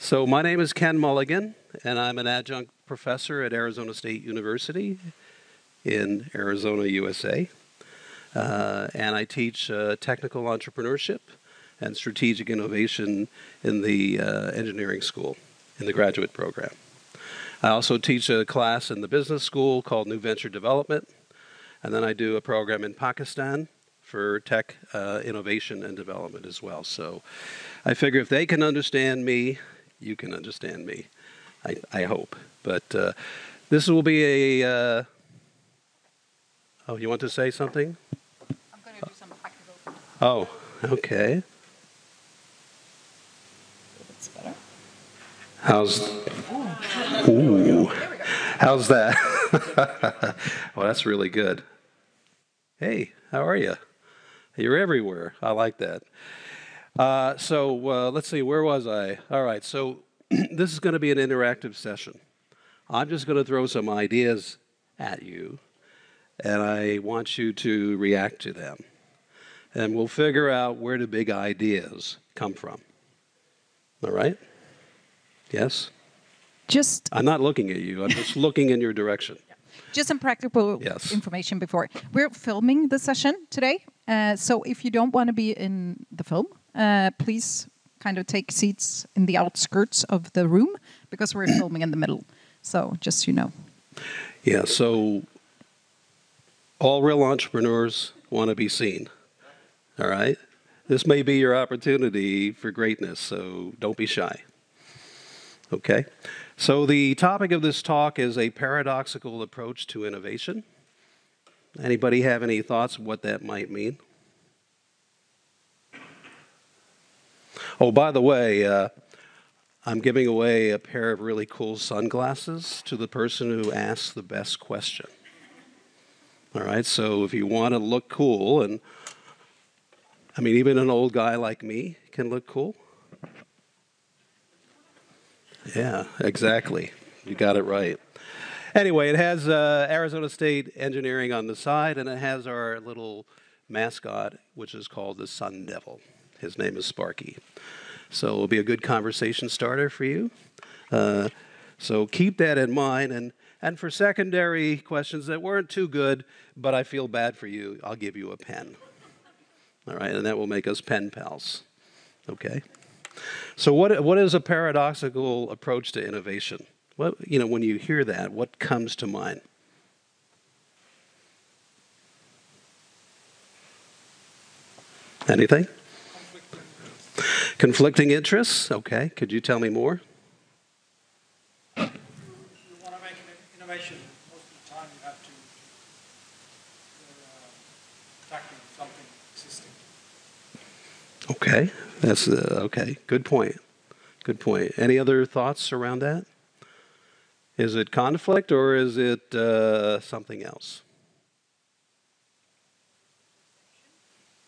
So my name is Ken Mulligan, and I'm an adjunct professor at Arizona State University in Arizona, USA. And I teach technical entrepreneurship and strategic innovation in the engineering school, in the graduate program. I also teach a class in the business school called New Venture Development, and then I do a program in Pakistan for tech innovation and development as well. So I figure if they can understand me, you can understand me, I hope. But this will be a... oh, you want to say something? I'm going to do some practical things. Oh, okay. That's better. How's... Ooh. How's that? Well, that's really good. Hey, how are you? You're everywhere. I like that. So let's see, where was I? All right, so this is going to be an interactive session. I'm just going to throw some ideas at you, and I want you to react to them. And we'll figure out where the big ideas come from. All right? Yes? I'm not looking at you. I'm just looking in your direction. Just some practical information before. We're filming the session today, so if you don't want to be in the film, please kind of take seats in the outskirts of the room, because we're filming in the middle. So just so you know. Yeah, so all real entrepreneurs want to be seen. All right? This may be your opportunity for greatness, so don't be shy. Okay? So the topic of this talk is a paradoxical approach to innovation. Anybody have any thoughts what that might mean? Oh, by the way, I'm giving away a pair of really cool sunglasses to the person who asks the best question. All right, so if you want to look cool, and I mean, even an old guy like me can look cool. Yeah, exactly. You got it right. Anyway, it has Arizona State Engineering on the side, and it has our little mascot, which is called the Sun Devil. His name is Sparky. So it'll be a good conversation starter for you. So keep that in mind. And for secondary questions that weren't too good, but I feel bad for you, I'll give you a pen. All right, and that will make us pen pals. Okay? So what is a paradoxical approach to innovation? What, you know, when you hear that, what comes to mind? Anything? Conflicting interests? Okay. Could you tell me more? You want to make an innovation, most of the time you have to tackle something existing. Okay. That's okay. Good point. Good point. Any other thoughts around that? Is it conflict or is it something else?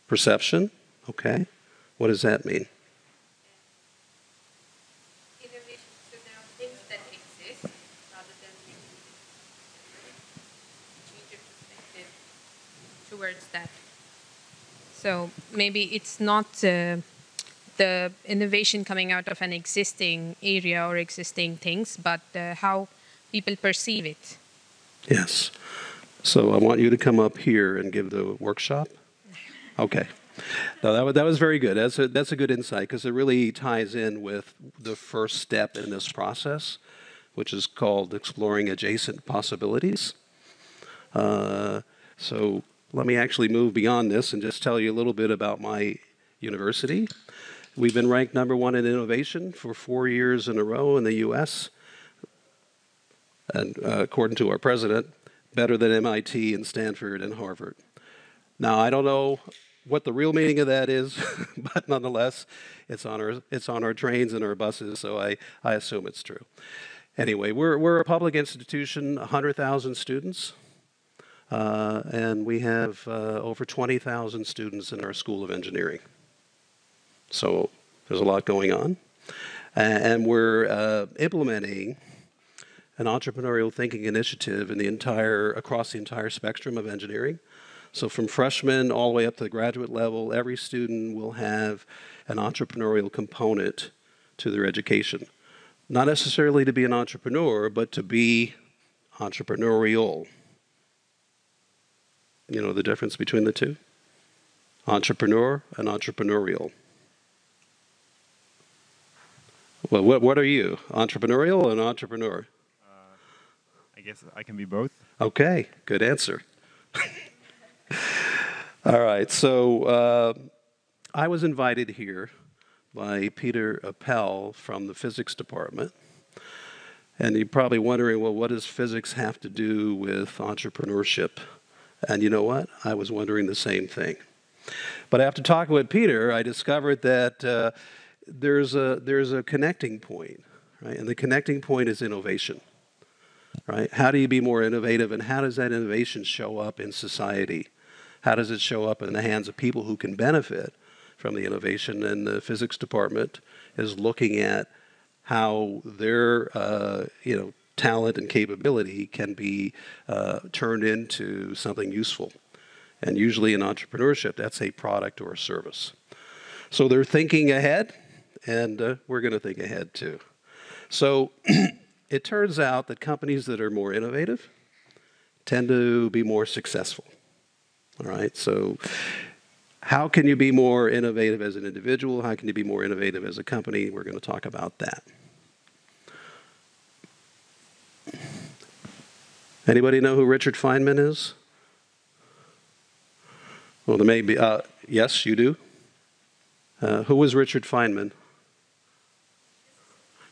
Perception? Okay. What does that mean? Innovation, so there are things that exist rather than change your perspective towards that. So maybe it's not the innovation coming out of an existing area or existing things, but how people perceive it. Yes. So I want you to come up here and give the workshop. Okay. No, that was very good. That's a good insight, because it really ties in with the first step in this process, which is called exploring adjacent possibilities. So let me actually move beyond this and just tell you a little bit about my university. We've been ranked #1 in innovation for 4 years in a row in the U.S., and according to our president, better than MIT and Stanford and Harvard. Now, I don't know what the real meaning of that is, but nonetheless, it's on our trains and our buses, so I assume it's true. Anyway, we're a public institution, 100,000 students, and we have over 20,000 students in our School of Engineering. So there's a lot going on. And we're implementing an entrepreneurial thinking initiative in across the entire spectrum of engineering. So from freshmen all the way up to the graduate level, every student will have an entrepreneurial component to their education. Not necessarily to be an entrepreneur, but to be entrepreneurial. You know the difference between the two? Entrepreneur and entrepreneurial. Well, what are you? Entrepreneurial or an entrepreneur? I guess I can be both. Okay, good answer. All right, so I was invited here by Peter Appel from the physics department. And you're probably wondering, well, what does physics have to do with entrepreneurship? And you know what? I was wondering the same thing. But after talking with Peter, I discovered that there's a connecting point, right? And the connecting point is innovation, right? How do you be more innovative, and how does that innovation show up in society? How does it show up in the hands of people who can benefit from the innovation? And the physics department is looking at how their talent and capability can be turned into something useful. And usually in entrepreneurship, that's a product or a service. So they're thinking ahead, and we're going to think ahead too. So it turns out that companies that are more innovative tend to be more successful. All right, so how can you be more innovative as an individual? How can you be more innovative as a company? We're going to talk about that. Anybody know who Richard Feynman is? Well, there may be. Yes, you do. Who was Richard Feynman?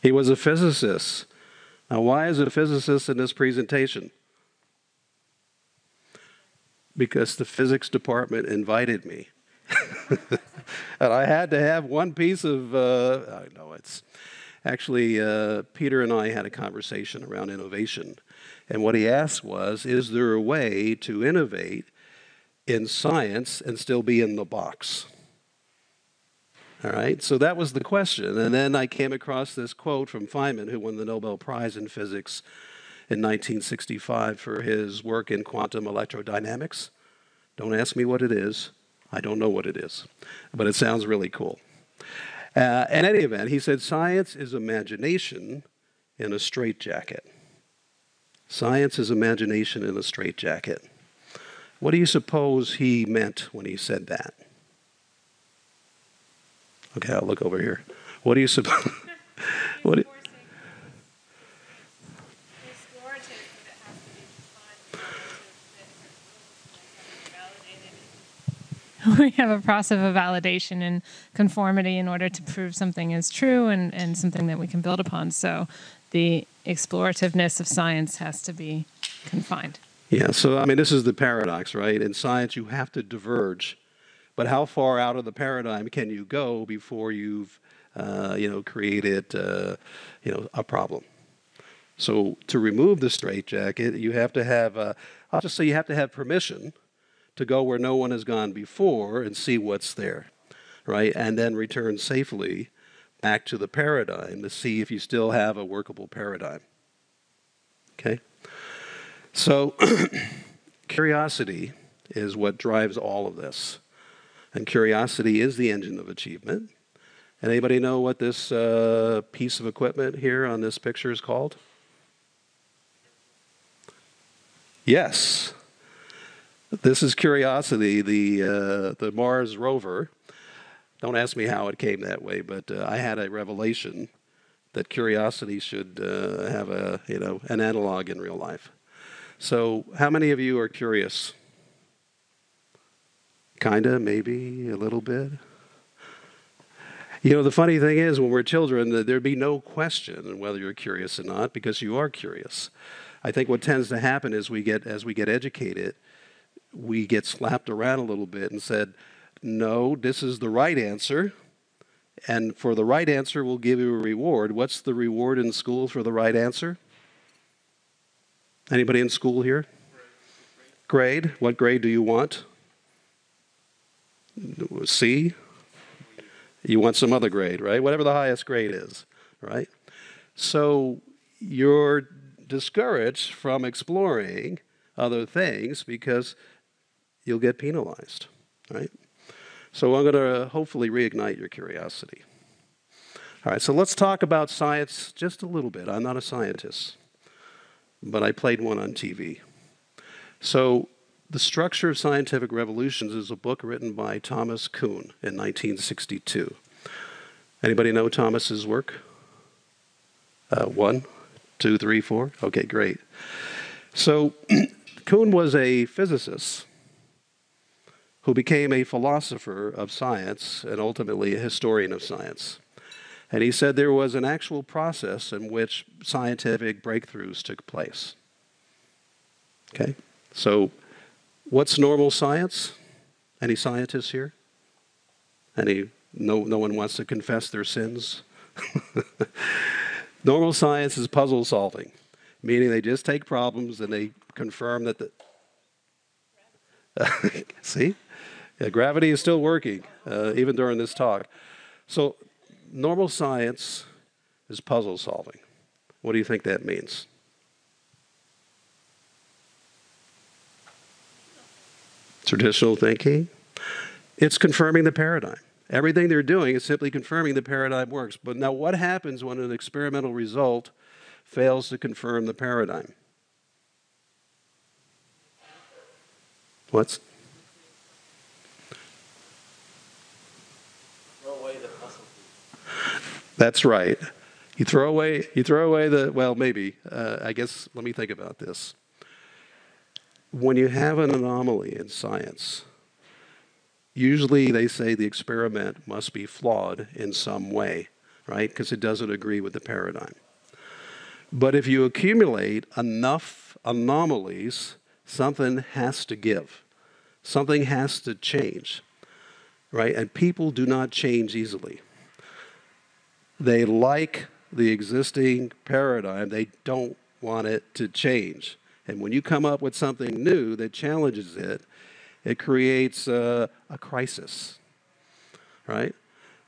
He was a physicist. Now, why is a physicist in this presentation? Because the physics department invited me. And I had to have one piece of, no, it's actually, Peter and I had a conversation around innovation. And what he asked was, is there a way to innovate in science and still be in the box? All right, so that was the question. And then I came across this quote from Feynman, who won the Nobel Prize in Physics in 1965 for his work in quantum electrodynamics. Don't ask me what it is. I don't know what it is, but it sounds really cool. In any event, he said, science is imagination in a straitjacket. Science is imagination in a straitjacket. What do you suppose he meant when he said that? Okay, I'll look over here. What do you suppose? What do you, we have a process of validation and conformity in order to prove something is true and something that we can build upon. So the explorativeness of science has to be confined. Yeah, so I mean, this is the paradox, right? In science, you have to diverge. But how far out of the paradigm can you go before you've, created, a problem? So to remove the straitjacket, you have to have, I'll just say you have to have permission to go where no one has gone before and see what's there, right? And then return safely back to the paradigm to see if you still have a workable paradigm. Okay? So curiosity is what drives all of this. And curiosity is the engine of achievement. And anybody know what this piece of equipment here on this picture is called? Yes. This is Curiosity, the Mars rover. Don't ask me how it came that way, but I had a revelation that Curiosity should have an analog in real life. So how many of you are curious? Kinda, maybe, a little bit. You know, the funny thing is, when we're children, there'd be no question whether you're curious or not, because you are curious. I think what tends to happen is as we get educated, we get slapped around a little bit and said, no, this is the right answer, and for the right answer, we'll give you a reward. What's the reward in school for the right answer? Anybody in school here? Grade. What grade do you want? C? You want some other grade, right? Whatever the highest grade is, right? So you're discouraged from exploring other things because you'll get penalized, right? So I'm going to hopefully reignite your curiosity. All right, so let's talk about science just a little bit. I'm not a scientist, but I played one on TV. So The Structure of Scientific Revolutions is a book written by Thomas Kuhn in 1962. Anybody know Thomas's work? 1, 2, 3, 4? Okay, great. So Kuhn was a physicist who became a philosopher of science and ultimately a historian of science. And he said there was an actual process in which scientific breakthroughs took place. Okay? So what's normal science? Any scientists here? No one wants to confess their sins? Normal science is puzzle solving, meaning they just take problems and they confirm that see? Yeah, gravity is still working, even during this talk. So normal science is puzzle solving. What do you think that means? Traditional thinking? It's confirming the paradigm. Everything they're doing is simply confirming the paradigm works. But now what happens when an experimental result fails to confirm the paradigm? What's? Throw away the puzzle piece. That's right. You throw away the, well, maybe. I guess, let me think about this. When you have an anomaly in science, usually they say the experiment must be flawed in some way, right? Because it doesn't agree with the paradigm. But if you accumulate enough anomalies, something has to give. Something has to change, right? And people do not change easily. They like the existing paradigm. They don't want it to change. And when you come up with something new that challenges it, it creates a crisis, right?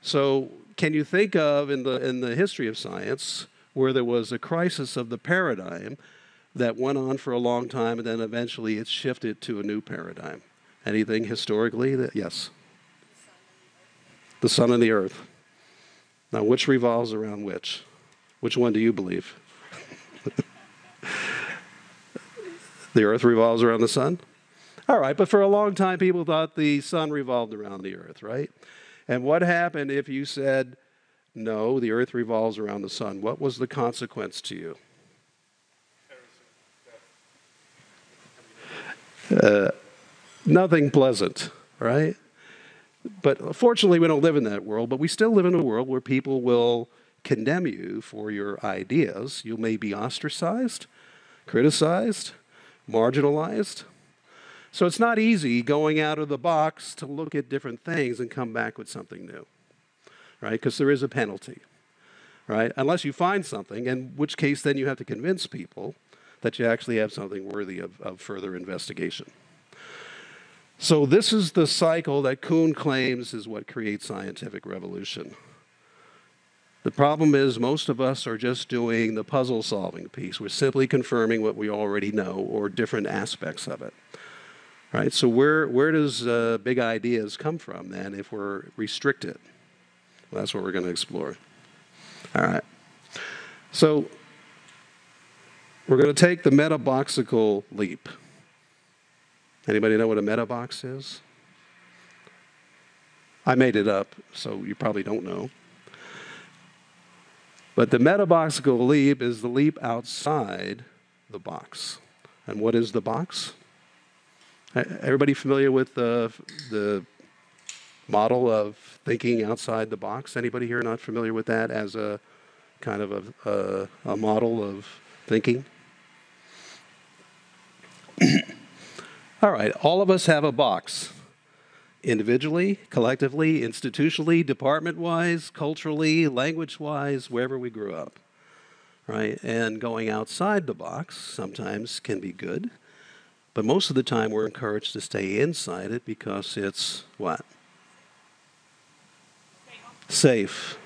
So can you think of in the history of science where there was a crisis of the paradigm that went on for a long time and then eventually it shifted to a new paradigm? Anything historically? Yes. The sun and the earth. Now, which revolves around which? Which one do you believe? The earth revolves around the sun? All right, but for a long time, people thought the sun revolved around the earth, right? And what happened if you said, no, the earth revolves around the sun? What was the consequence to you? Nothing pleasant, right? But fortunately, we don't live in that world, but we still live in a world where people will condemn you for your ideas. You may be ostracized, criticized, marginalized. So it's not easy going out of the box to look at different things and come back with something new, right? Because there is a penalty, right? Unless you find something, in which case then you have to convince people that you actually have something worthy of further investigation. So this is the cycle that Kuhn claims is what creates scientific revolution. The problem is most of us are just doing the puzzle solving piece. We're simply confirming what we already know or different aspects of it. Right? So where does big ideas come from then if we're restricted? Well, that's what we're going to explore. All right. So we're going to take the metaboxical leap. Anybody know what a metabox is? I made it up, so you probably don't know. But the metaboxical leap is the leap outside the box. And what is the box? Everybody familiar with the model of thinking outside the box? Anybody here not familiar with that as a kind of a model of thinking? All right, all of us have a box. Individually, collectively, institutionally, department-wise, culturally, language-wise, wherever we grew up, right? And going outside the box sometimes can be good, but most of the time we're encouraged to stay inside it because it's what? Safe.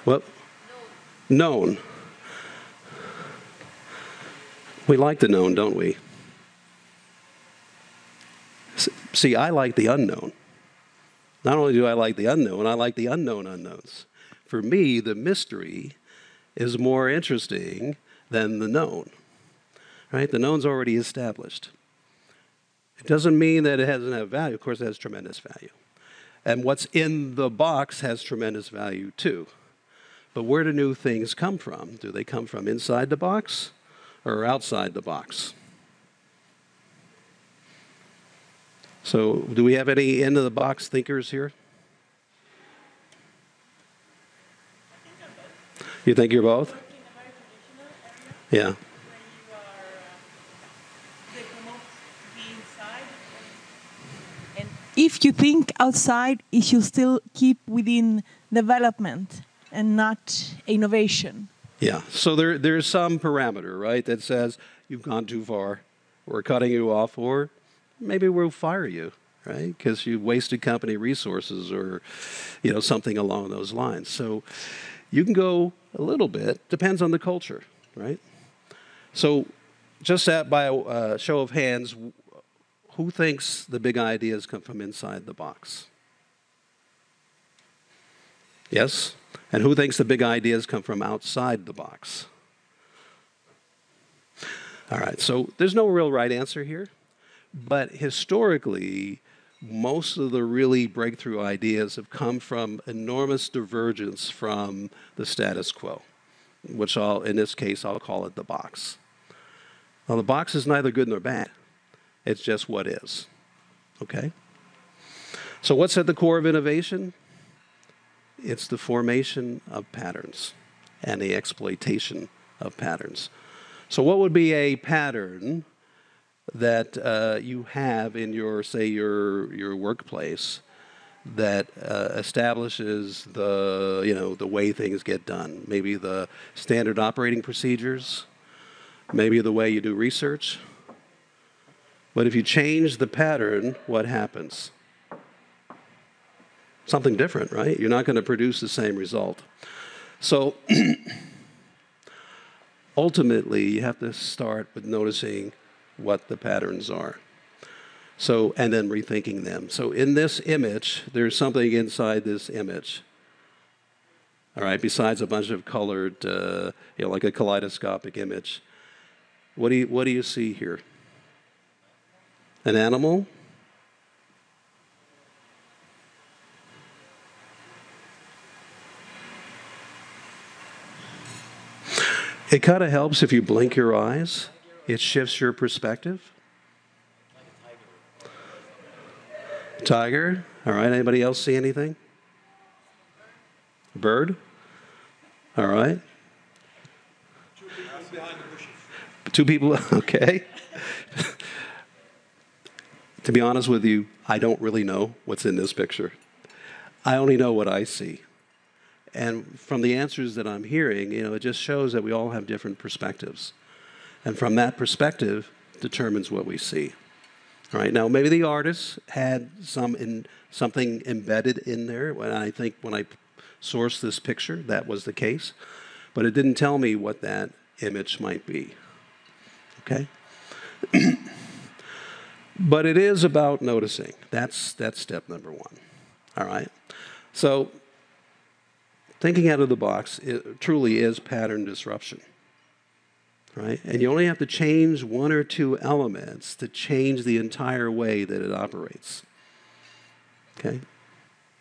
What? Known. We like the known, don't we? See, I like the unknown. Not only do I like the unknown, I like the unknown unknowns. for me, the mystery is more interesting than the known. Right? The known's already established. It doesn't mean that it doesn't have value. Of course, it has tremendous value. And what's in the box has tremendous value too. But where do new things come from? Do they come from inside the box or outside the box? So do we have any end-of-the-box thinkers here? You think you're both? Yeah. If you think outside, it should still keep within development and not innovation. Yeah, so there's some parameter, right, that says you've gone too far, we're cutting you off, or maybe we'll fire you, right, because you wasted company resources or, you know, something along those lines. So you can go a little bit, depends on the culture, right? So just by a show of hands, who thinks the big ideas come from inside the box? Yes? And who thinks the big ideas come from outside the box? All right, so there's no real right answer here, but historically, most of the really breakthrough ideas have come from enormous divergence from the status quo, which in this case, I'll call it the box. Well, the box is neither good nor bad. It's just what is, okay? So what's at the core of innovation? It's the formation of patterns and the exploitation of patterns. So what would be a pattern that you have in your, say, your workplace that establishes the, you know, the way things get done? Maybe the standard operating procedures, maybe the way you do research. But if you change the pattern, what happens? Something different, right? You're not going to produce the same result. So ultimately, you have to start with noticing what the patterns are. So, and then rethinking them. So in this image, there's something inside this image. All right, besides a bunch of colored, you know, like a kaleidoscopic image. What do you see here? An animal? It kind of helps if you blink your eyes. It shifts your perspective. Tiger? All right, anybody else see anything? Bird? All right. Two people, okay. To be honest with you, I don't really know what's in this picture. I only know what I see. And from the answers that I'm hearing, you know, it just shows that we all have different perspectives. And from that perspective, determines what we see. All right, now maybe the artist had something embedded in there. When I think when I sourced this picture, that was the case. But it didn't tell me what that image might be. Okay? But it is about noticing. That's step number one. All right? So thinking out of the box, it truly is pattern disruption. Right? And you only have to change one or two elements to change the entire way that it operates. Okay?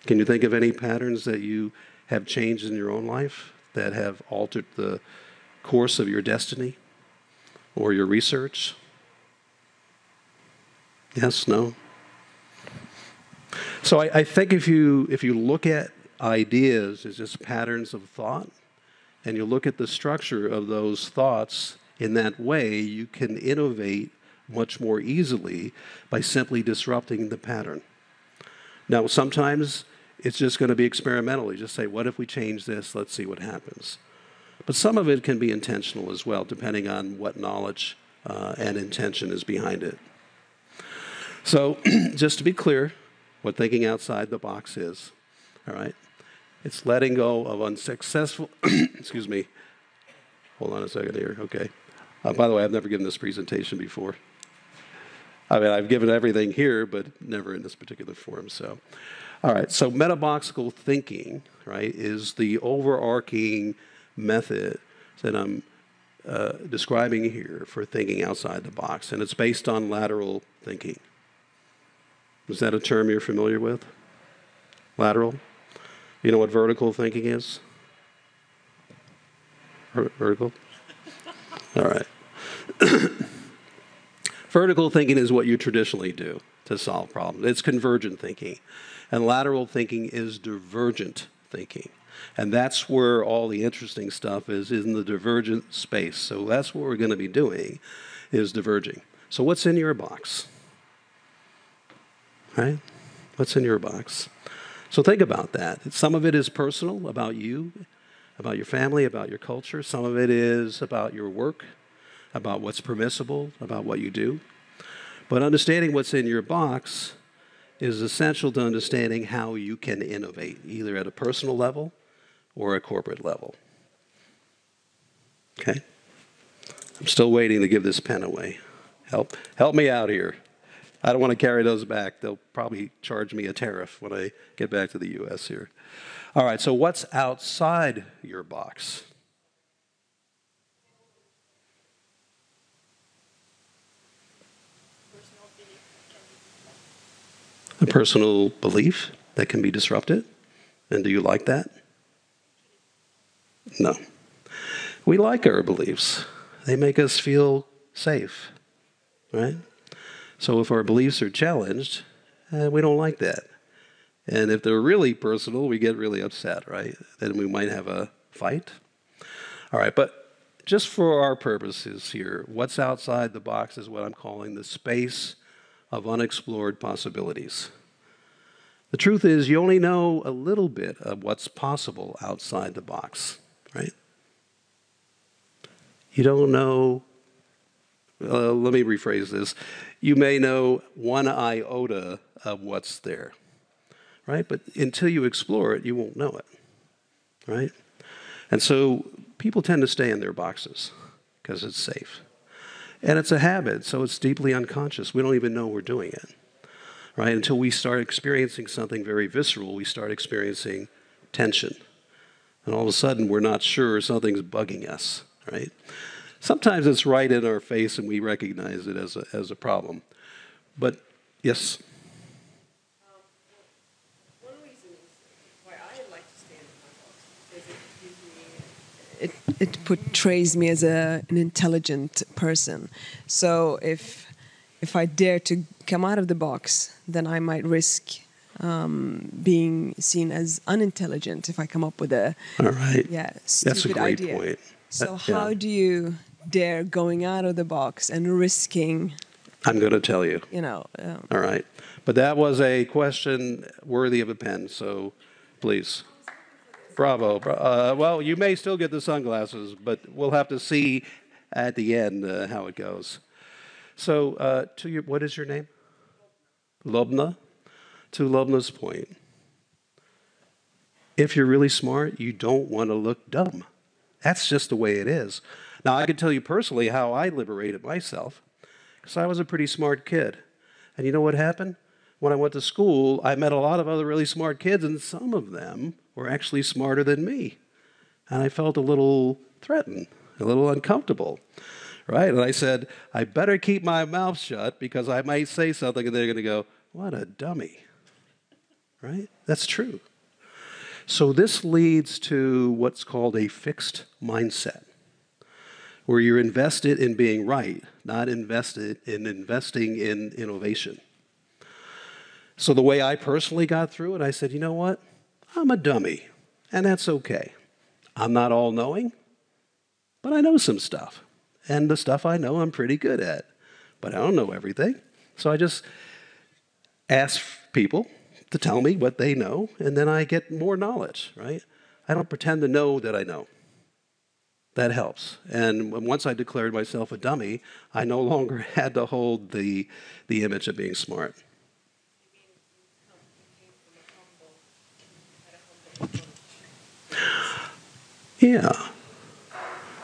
Can you think of any patterns that you have changed in your own life that have altered the course of your destiny or your research? Yes, no? So I think if you look at ideas as just patterns of thought, and you look at the structure of those thoughts in that way, you can innovate much more easily by simply disrupting the pattern. Now, sometimes it's just going to be experimental. You just say, what if we change this? Let's see what happens. But some of it can be intentional as well, depending on what knowledge and intention is behind it. So, just to be clear, what thinking outside the box is, all right? It's letting go of unsuccessful, excuse me, hold on a second here, okay. By the way, I've never given this presentation before. I mean, I've given everything here, but never in this particular form, so. All right, so metaboxical thinking, right, is the overarching method that I'm describing here for thinking outside the box, and it's based on lateral thinking. Is that a term you're familiar with? Lateral? You know what vertical thinking is? Vertical? All right. Vertical thinking is what you traditionally do to solve problems. It's convergent thinking. And lateral thinking is divergent thinking. And that's where all the interesting stuff is in the divergent space. So that's what we're going to be doing, is diverging. So what's in your box? Right? What's in your box? So think about that. Some of it is personal, about you, about your family, about your culture. Some of it is about your work, about what's permissible, about what you do. But understanding what's in your box is essential to understanding how you can innovate, either at a personal level or a corporate level. Okay? I'm still waiting to give this pen away. Help me out here. I don't want to carry those back. They'll probably charge me a tariff when I get back to the U.S. here. All right, so what's outside your box? A personal belief that can be disrupted. And do you like that? No. We like our beliefs. They make us feel safe, right? So if our beliefs are challenged, we don't like that. And if they're really personal, we get really upset, right? Then we might have a fight. All right, but just for our purposes here, what's outside the box is what I'm calling the space of unexplored possibilities. The truth is, you only know a little bit of what's possible outside the box, right? You don't know, let me rephrase this. You may know one iota of what's there, right? But until you explore it, you won't know it, right? And so people tend to stay in their boxes because it's safe. And it's a habit, so it's deeply unconscious. We don't even know we're doing it, right? Until we start experiencing something very visceral, we start experiencing tension. And all of a sudden, we're not sure something's bugging us, right? Sometimes it's right in our face and we recognize it as a problem. But, yes? One reason why I like to stay in my box is it portrays me as an intelligent person. So if I dare to come out of the box, then I might risk being seen as unintelligent if I come up with a stupid That's a great idea. Point. So how do you dare going out of the box and risking? I'm going to tell you. All right. But that was a question worthy of a pen, so please. Bravo. Well, you may still get the sunglasses, but we'll have to see at the end how it goes. So what is your name? Lobna. To Lobna's point, if you're really smart, you don't want to look dumb. That's just the way it is. Now, I can tell you personally how I liberated myself, because I was a pretty smart kid. And you know what happened? When I went to school, I met a lot of other really smart kids, and some of them were actually smarter than me. And I felt a little threatened, a little uncomfortable, right? And I said, I better keep my mouth shut, because I might say something, and they're going to go, what a dummy, right? That's true. So this leads to what's called a fixed mindset, where you're invested in being right, not invested in investing in innovation. So the way I personally got through it, I said, you know what? I'm a dummy, and that's okay. I'm not all-knowing, but I know some stuff. And the stuff I know I'm pretty good at, but I don't know everything. So I just ask people to tell me what they know, and then I get more knowledge, right? I don't pretend to know that I know. That helps. And once I declared myself a dummy, I no longer had to hold the image of being smart. Yeah.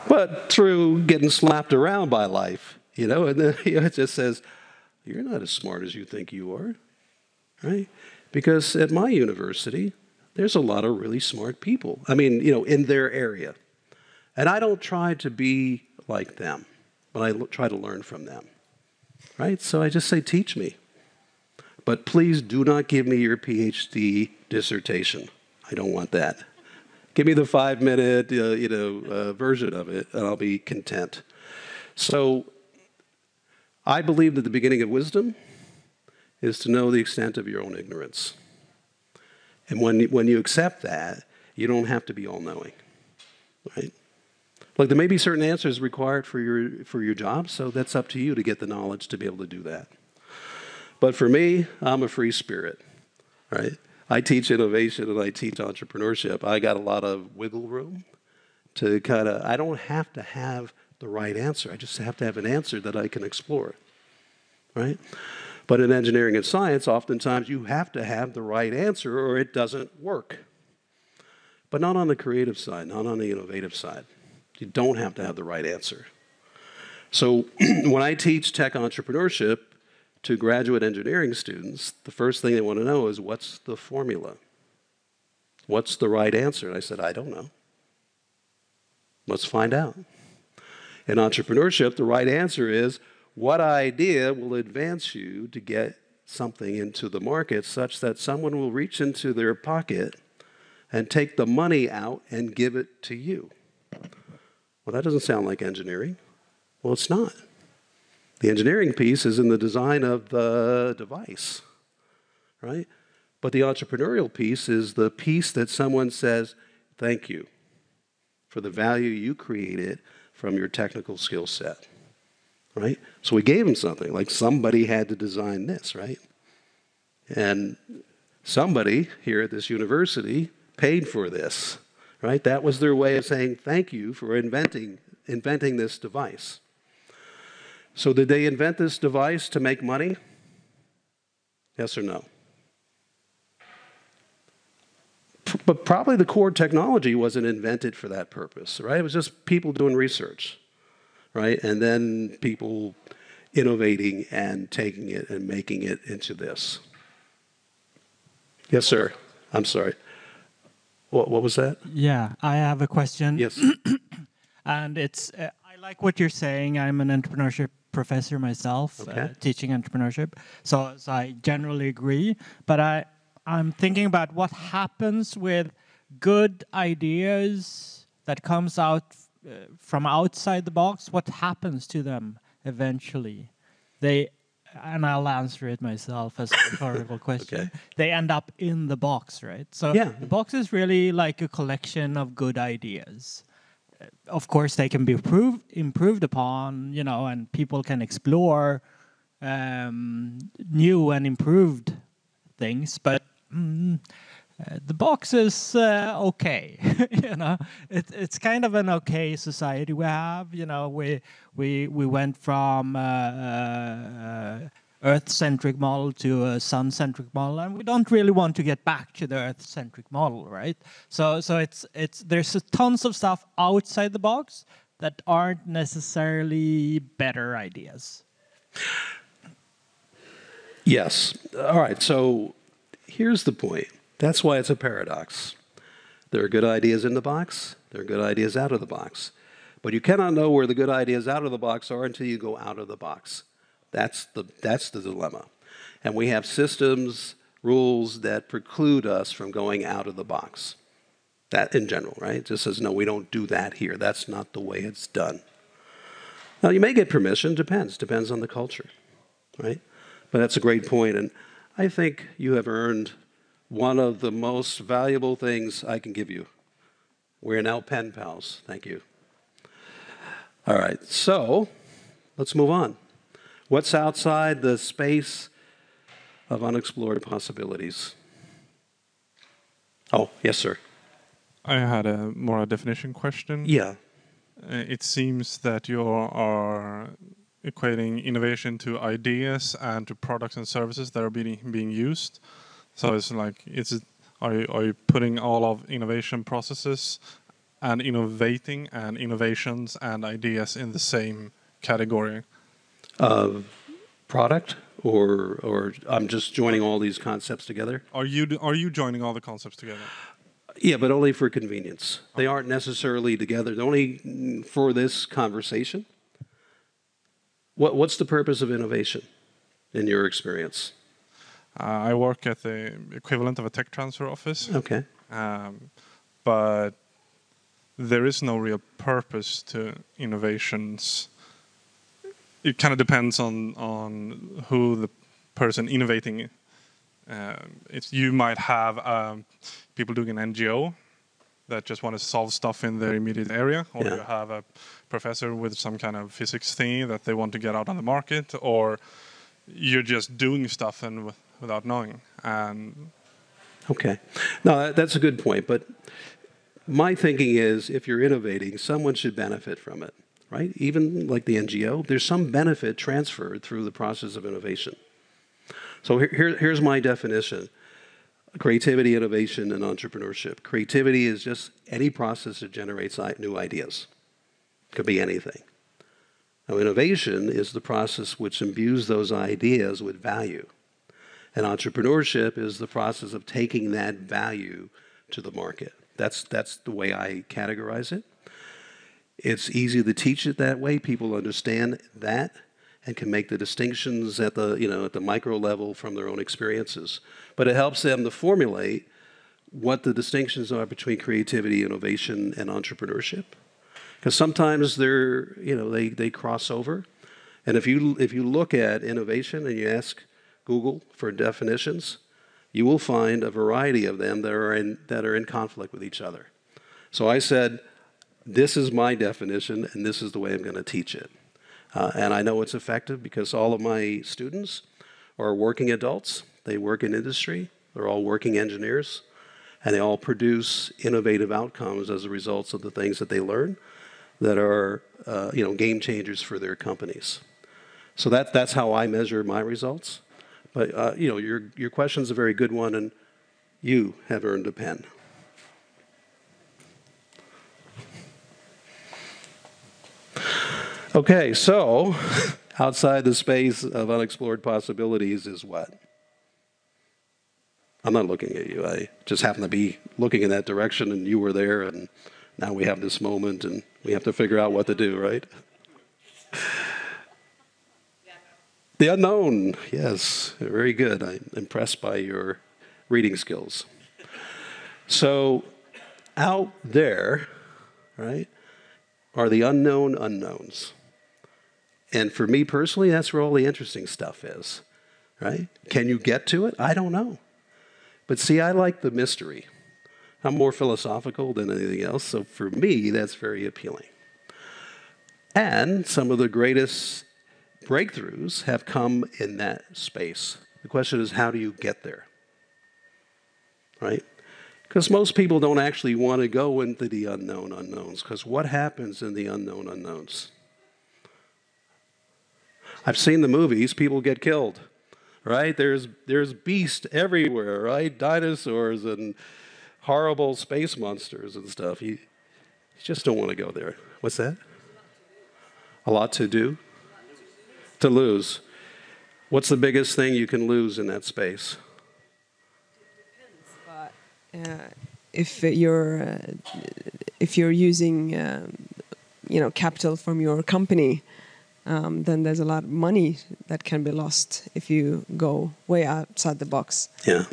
But through getting slapped around by life, and then it just says, you're not as smart as you think you are, right? Because at my university, there's a lot of really smart people. I mean, in their area. And I don't try to be like them, but I try to learn from them. Right? So I just say, teach me. But please do not give me your PhD dissertation. I don't want that. Give me the 5-minute, version of it, and I'll be content. So I believe that the beginning of wisdom is to know the extent of your own ignorance. And when you accept that, you don't have to be all-knowing, right? Like there may be certain answers required for your job, so that's up to you to get the knowledge to be able to do that. But for me, I'm a free spirit, right? I teach innovation and I teach entrepreneurship. I got a lot of wiggle room to I don't have to have the right answer. I just have to have an answer that I can explore, right? But in engineering and science, oftentimes you have to have the right answer or it doesn't work. But not on the creative side, not on the innovative side. You don't have to have the right answer. So when I teach tech entrepreneurship to graduate engineering students, the first thing they want to know is, what's the formula? What's the right answer? And I said, I don't know. Let's find out. In entrepreneurship, the right answer is, what idea will advance you to get something into the market such that someone will reach into their pocket and take the money out and give it to you? Well, that doesn't sound like engineering. Well, it's not. The engineering piece is in the design of the device, right? But the entrepreneurial piece is the piece that someone says, thank you for the value you created from your technical skill set, right? So we gave them something, like somebody had to design this, right? And somebody here at this university paid for this, right? That was their way of saying thank you for inventing this device. So did they invent this device to make money? Yes or no? But probably the core technology wasn't invented for that purpose, right? It was just people doing research, right? And then people innovating and taking it and making it into this. Yes, sir. I'm sorry. What was that? Yeah, I have a question. Yes. And it's, I like what you're saying. I'm an entrepreneurship professor myself, okay. Teaching entrepreneurship. So I generally agree. But I'm thinking about what happens with good ideas that comes out from outside the box. What happens to them eventually? And I'll answer it myself as a rhetorical question. Okay. They end up in the box, right? So yeah. The box is really like a collection of good ideas. Of course, they can be improved upon, and people can explore new and improved things. But the box is okay. It's kind of an okay society we have. We went from Earth-centric model to a sun-centric model, and we don't really want to get back to the Earth-centric model, right? So there's tons of stuff outside the box that aren't necessarily better ideas. Yes. All right. So here's the point. That's why it's a paradox. There are good ideas in the box. There are good ideas out of the box. But you cannot know where the good ideas out of the box are until you go out of the box. That's the dilemma. And we have systems, rules that preclude us from going out of the box. That in general, right? It just says, no, we don't do that here. That's not the way it's done. Now, you may get permission. Depends on the culture, right? But that's a great point. And I think you have earned one of the most valuable things I can give you. We're now pen pals. Thank you. All right, so let's move on. What's outside the space of unexplored possibilities? Oh, yes, sir. I had a more definition question. Yeah. It seems that you are equating innovation to ideas and to products and services that are being used. So it's like, are you putting all of innovation processes and innovating and innovations and ideas in the same category? Product? or I'm just joining all these concepts together. Are you joining all the concepts together? Yeah, but only for convenience. They aren't necessarily together. They're only for this conversation. What's the purpose of innovation in your experience? I work at the equivalent of a tech transfer office. Okay. But there is no real purpose to innovations. It kind of depends on who the person innovating. You might have people doing an NGO that just want to solve stuff in their immediate area, or you have a professor with some kind of physics thing that they want to get out on the market, or you're just doing stuff and without knowing. And okay, no, that's a good point. But my thinking is, if you're innovating, someone should benefit from it, right? Even like the NGO, there's some benefit transferred through the process of innovation. So here's my definition. Creativity, innovation, and entrepreneurship. Creativity is just any process that generates new ideas. It could be anything. Now, innovation is the process which imbues those ideas with value. And entrepreneurship is the process of taking that value to the market. That's the way I categorize it. It's easy to teach it that way. People understand that and can make the distinctions at the micro level from their own experiences. But it helps them to formulate what the distinctions are between creativity, innovation, and entrepreneurship. Because sometimes they cross over. And if you look at innovation and you ask Google for definitions, you will find a variety of them that are in conflict with each other. So I said, this is my definition, and this is the way I'm going to teach it. And I know it's effective because all of my students are working adults. They work in industry. They're all working engineers. And they all produce innovative outcomes as a result of the things that they learn that are game changers for their companies. So that's how I measure my results. But your question's a very good one, and you have earned a pen. Okay, so outside the space of unexplored possibilities is what? I'm not looking at you. I just happen to be looking in that direction, and you were there, and now we have this moment, and we have to figure out what to do, right? The unknown, yes, very good. I'm impressed by your reading skills. So out there, right, are the unknown unknowns. And for me personally, that's where all the interesting stuff is, right? Can you get to it? I don't know. But see, I like the mystery. I'm more philosophical than anything else, so for me, that's very appealing. And some of the greatest breakthroughs have come in that space. The question is, how do you get there? Right? Because most people don't actually want to go into the unknown unknowns, because what happens in the unknown unknowns? I've seen the movies, people get killed, right? There's beasts everywhere, right? Dinosaurs and horrible space monsters and stuff. You just don't want to go there. What's that? A lot to do? To lose. What's the biggest thing you can lose in that space? It depends, but if you're using capital from your company, then there's a lot of money that can be lost if you go way outside the box. Yeah.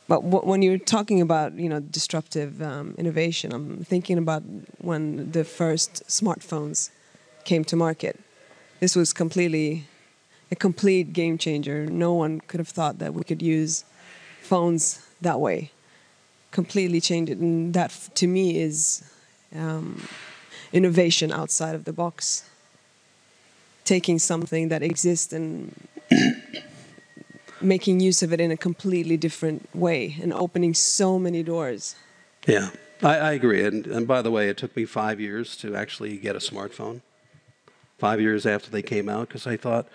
But when you're talking about disruptive innovation, I'm thinking about when the first smartphones came to market. This was a complete game changer. No one could have thought that we could use phones that way. Completely changed it, and that to me is innovation outside of the box. Taking something that exists and making use of it in a completely different way and opening so many doors. Yeah, I agree. And by the way, it took me 5 years to actually get a smartphone. 5 years after they came out, because I thought,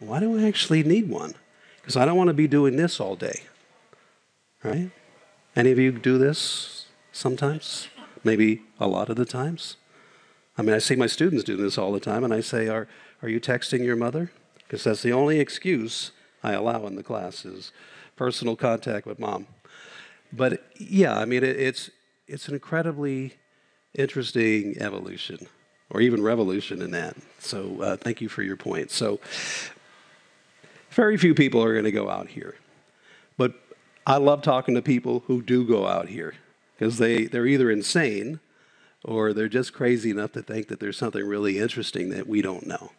why do I actually need one? Because I don't want to be doing this all day, right? Any of you do this sometimes? Maybe a lot of the times? I mean, I see my students do this all the time, and I say, are you texting your mother because that's the only excuse I allow in the class is personal contact with mom. But yeah, I mean, it's an incredibly interesting evolution, or even revolution in that. So thank you for your point. So very few people are going to go out here. But I love talking to people who do go out here, because they're either insane or they're just crazy enough to think that there's something really interesting that we don't know.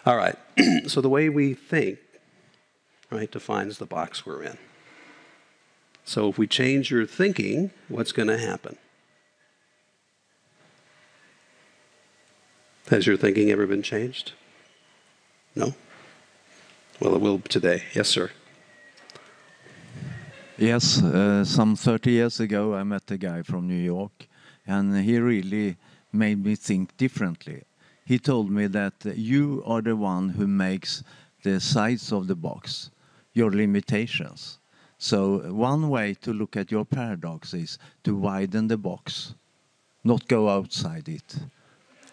All right, so the way we think, right, defines the box we're in. So if we change your thinking, what's going to happen? Has your thinking ever been changed? No? Well, it will today. Yes, sir. Yes, some 30 years ago I met a guy from New York, and he really made me think differently. He told me that you are the one who makes the size of the box, your limitations. So one way to look at your paradox is to widen the box, not go outside it.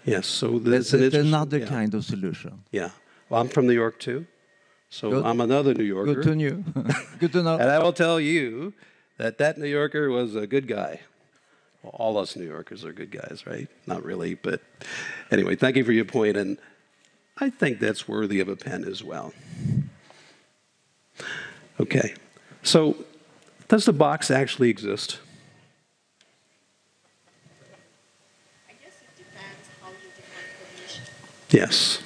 Yes, so that's another kind of solution. Yeah. Well, I'm from New York too. So good. I'm another New Yorker. Good to know. Good to know. And I will tell you that that New Yorker was a good guy. Well, all us New Yorkers are good guys, right? Not really, but anyway, thank you for your point, and I think that's worthy of a pen as well. Okay, so does the box actually exist? I guess it depends how you define cognition. Yes.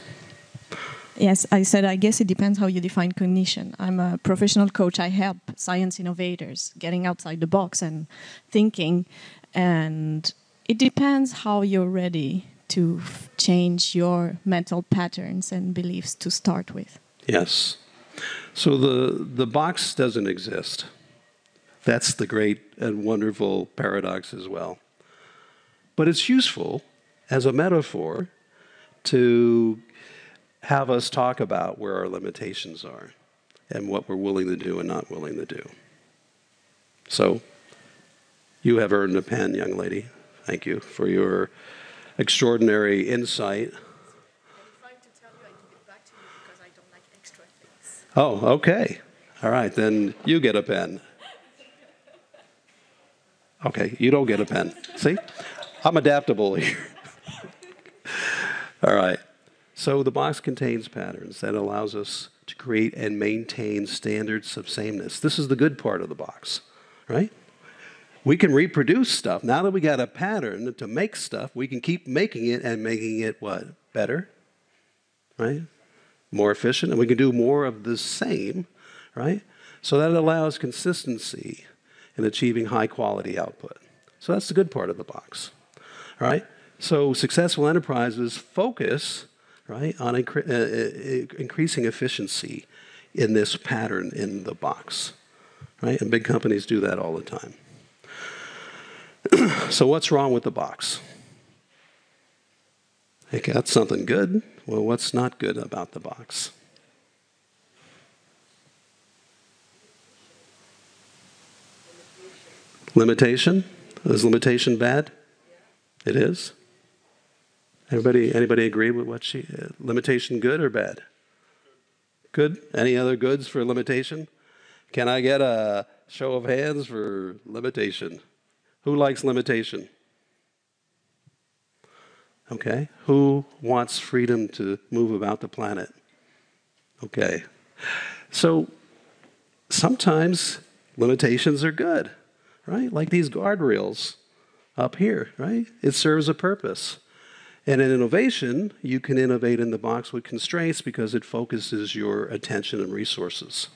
Yes, I said, I guess it depends how you define cognition. I'm a professional coach. I help science innovators getting outside the box and thinking. And it depends how you're ready to change your mental patterns and beliefs to start with. Yes. So the box doesn't exist. That's the great and wonderful paradox as well. But it's useful as a metaphor to have us talk about where our limitations are and what we're willing to do and not willing to do. So you have earned a pen, young lady. Thank you for your extraordinary insight. I'm trying to tell you I give it back to you because I don't like extra things. Oh, okay. All right, then you get a pen. Okay, you don't get a pen. See? I'm adaptable here. All right. So the box contains patterns that allows us to create and maintain standards of sameness. This is the good part of the box, right? We can reproduce stuff. Now that we got a pattern to make stuff, we can keep making it and making it what? Better, right? More efficient, and we can do more of the same, right? So that allows consistency in achieving high quality output. So that's the good part of the box, all right? So successful enterprises focus, right, on increasing efficiency in this pattern in the box, right? And big companies do that all the time. So what's wrong with the box? They got something good. Well, what's not good about the box? Limitation? Is limitation bad? It is. Anybody agree with what limitation good or bad? Good? Any other goods for limitation? Can I get a show of hands for limitation? Who likes limitation? Okay. Who wants freedom to move about the planet? Okay. So sometimes limitations are good, right? Like these guardrails up here, right? It serves a purpose. And in innovation, you can innovate in the box with constraints because it focuses your attention and resources.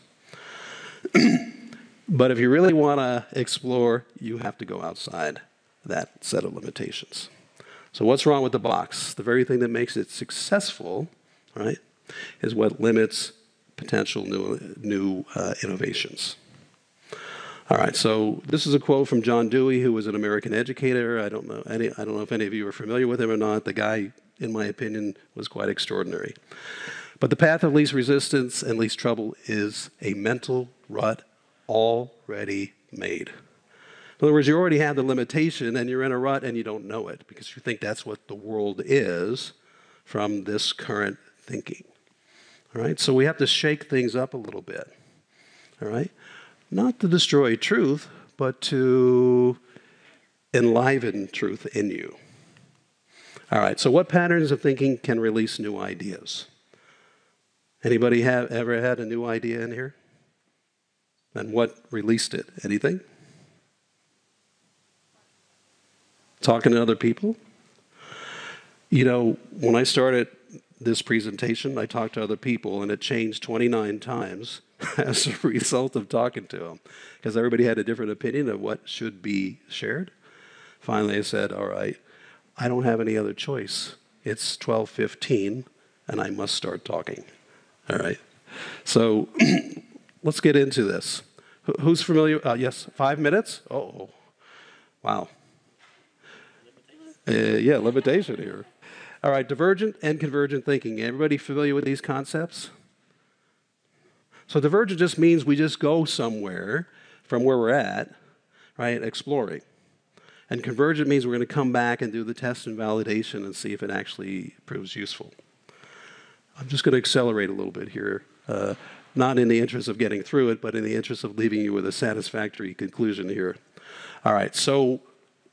But if you really want to explore, you have to go outside that set of limitations. So what's wrong with the box? The very thing that makes it successful, right, is what limits potential new innovations. All right, so this is a quote from John Dewey, who was an American educator. I don't know if any of you are familiar with him or not. The guy, in my opinion, was quite extraordinary. But the path of least resistance and least trouble is a mental rut already made. In other words, you already have the limitation and you're in a rut and you don't know it because you think that's what the world is from this current thinking. All right, so we have to shake things up a little bit. All right, not to destroy truth, but to enliven truth in you. All right, so what patterns of thinking can release new ideas? Anybody ever had a new idea in here? And what released it? Anything? Talking to other people? You know, when I started this presentation, I talked to other people, and it changed 29 times as a result of talking to them, because everybody had a different opinion of what should be shared. Finally, I said, all right, I don't have any other choice. It's 12:15, and I must start talking. All right. So let's get into this. Who's familiar? Yes, 5 minutes? Oh, wow. Yeah, limitation here. All right, divergent and convergent thinking. Everybody familiar with these concepts? So divergent just means we just go somewhere from where we're at, right, exploring. And convergent means we're going to come back and do the test and validation and see if it actually proves useful. I'm just going to accelerate a little bit here, not in the interest of getting through it, but in the interest of leaving you with a satisfactory conclusion here. All right, so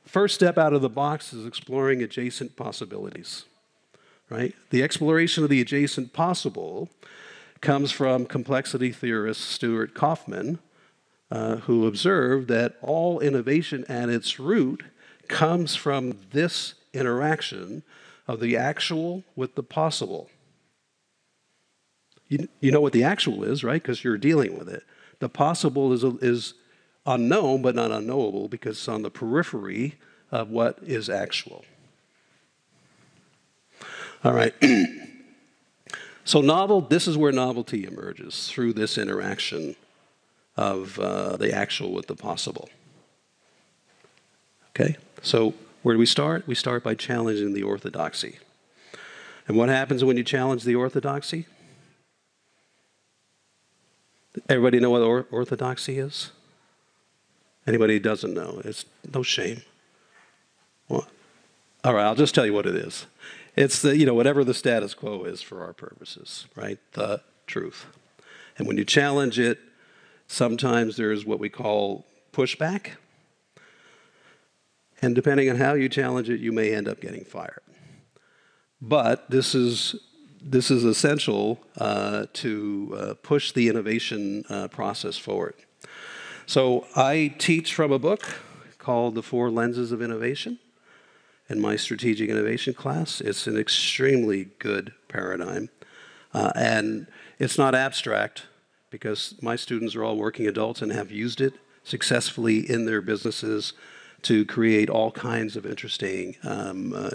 first step out of the box is exploring adjacent possibilities, right? The exploration of the adjacent possible comes from complexity theorist Stuart Kauffman, who observed that all innovation at its root comes from this interaction of the actual with the possible. You know what the actual is, right? Because you're dealing with it. The possible is unknown, but not unknowable, because it's on the periphery of what is actual. All right. So this is where novelty emerges, through this interaction of the actual with the possible. Okay? So where do we start? We start by challenging the orthodoxy. And what happens when you challenge the orthodoxy? Everybody know what orthodoxy is? Anybody who doesn't know? It's no shame. Well, all right, I'll just tell you what it is. It's the, whatever the status quo is for our purposes, right? The truth. And when you challenge it, sometimes there's what we call pushback. And depending on how you challenge it, you may end up getting fired. But this is essential to push the innovation process forward. So I teach from a book called The Four Lenses of Innovation in my strategic innovation class. It's an extremely good paradigm. And it's not abstract, because my students are all working adults and have used it successfully in their businesses to create all kinds of interesting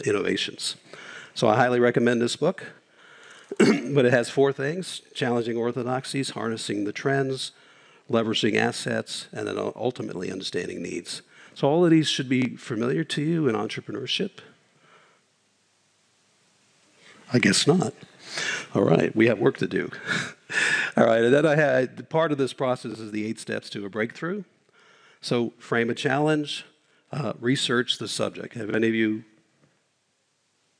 innovations. So I highly recommend this book. But it has 4 things: challenging orthodoxies, harnessing the trends, leveraging assets, and then ultimately understanding needs. So all of these should be familiar to you in entrepreneurship? I guess not. All right, we have work to do. All right, and then part of this process is the 8 steps to a breakthrough. So frame a challenge, research the subject. Have any of you?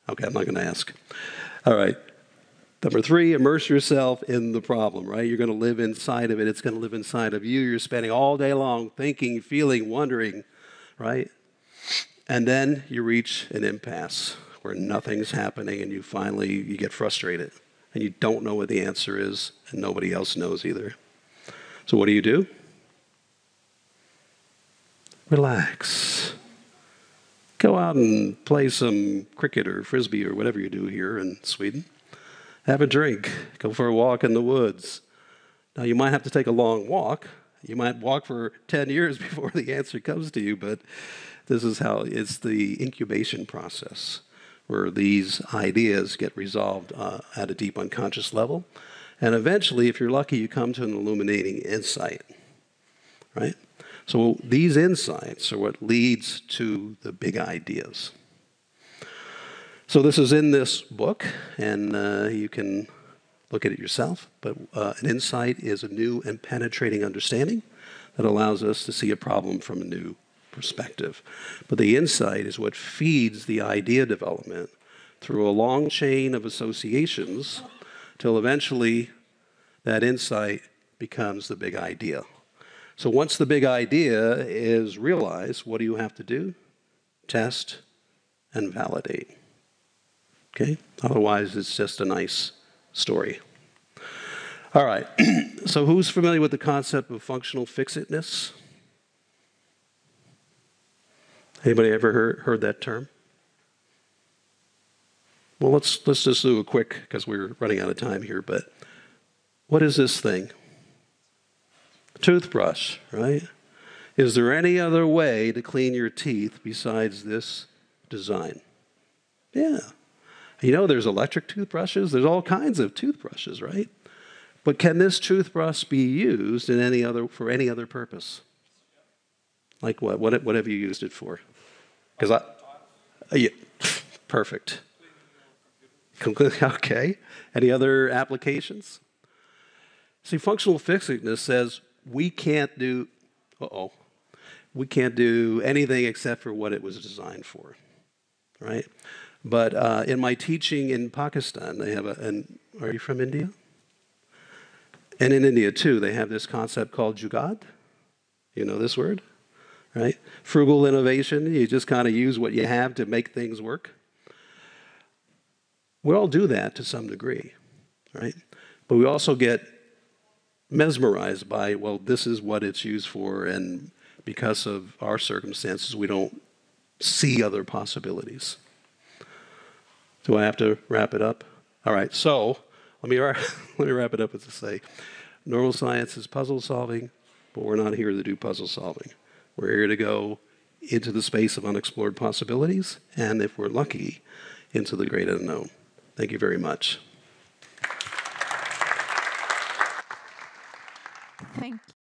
Okay, I'm not going to ask. All right. Number 3, immerse yourself in the problem, right? You're going to live inside of it. It's going to live inside of you. You're spending all day long thinking, feeling, wondering, right? And then you reach an impasse where nothing's happening, and you get frustrated, and you don't know what the answer is, and nobody else knows either. So what do? Relax. Go out and play some cricket or frisbee or whatever you do here in Sweden. Have a drink. Go for a walk in the woods. Now, you might have to take a long walk. You might walk for 10 years before the answer comes to you, but this is how it's the incubation process, where these ideas get resolved at a deep unconscious level. And eventually, if you're lucky, you come to an illuminating insight, right? So these insights are what leads to the big ideas. So this is in this book, and you can look at it yourself. But an insight is a new and penetrating understanding that allows us to see a problem from a new perspective. But the insight is what feeds the idea development through a long chain of associations till eventually that insight becomes the big idea. So once the big idea is realized, what do you have to do? Test and validate. Okay? Otherwise, it's just a nice story. All right. So who's familiar with the concept of functional fixedness? Anybody ever heard that term? Well, let's just do a quick, because we're running out of time here, but what is this thing? A toothbrush, right? Is there any other way to clean your teeth besides this design? Yeah. You know, there's electric toothbrushes. There's all kinds of toothbrushes, right? But can this toothbrush be used in for any other purpose? Like what? What have you used it for? Because yeah, perfect. Okay. Any other applications? See, functional fixedness says we can't do. We can't do anything except for what it was designed for, right? But in my teaching in Pakistan, they have are you from India? And in India, too, they have this concept called jugaad. You know this word, right? Frugal innovation. You just kind of use what you have to make things work. We all do that to some degree, right? But we also get mesmerized by, well, this is what it's used for, and because of our circumstances, we don't see other possibilities. Do I have to wrap it up? All right, so let me wrap it up with to say, neuroscience is puzzle solving, but we're not here to do puzzle solving. We're here to go into the space of unexplored possibilities, and if we're lucky, into the great unknown. Thank you very much. Thank you.